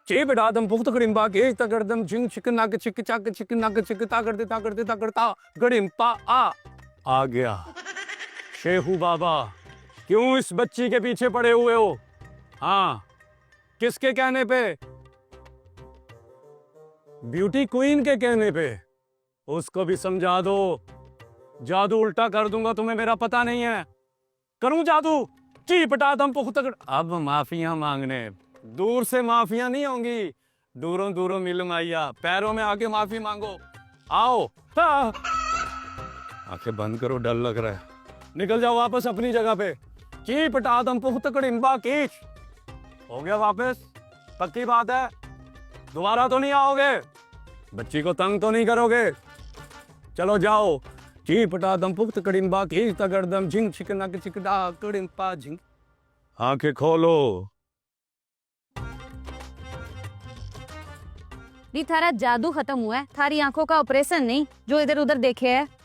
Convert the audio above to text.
चेप डादम पुख्त कड़िम्बा के तगड़दम जिंग चिकन नाक चिक चाक चिकन नाक चिक तागड़ता गड़िम्पा आ गया। शेहू बाबा, क्यों इस बच्ची के पीछे पड़े हुए हो? हाँ, किसके कहने पे? ब्यूटी क्वीन के कहने पे। उसको भी समझा दो, जादू उल्टा कर दूंगा तुम्हें, मेरा पता नहीं है। करूं जादू? चीपटा दम पुख्त। अब माफिया मांगने दूर से माफिया नहीं होंगी, दूरों दूरों मिल मैया, पैरों में आके माफी मांगो। आओ। हाँ। आंखें बंद करो, डर लग रहा है। निकल जाओ वापस अपनी जगह पे। चीपटा दम पुख्त कड़िम्बा कीच। हो गया वापस? पक्की बात है? दोबारा तो नहीं आओगे? बच्ची को तंग तो नहीं करोगे? चलो जाओ। चीपटा दम पुख्त कड़िम्बा कीच तगड़दम झिंग चिकना के चिकड़ा कड़िम्पा झिंग। आंखें खोलो। दी थारा जादू खत्म हुआ है, थारी आंखों का ऑपरेशन नहीं जो इधर उधर देखे है।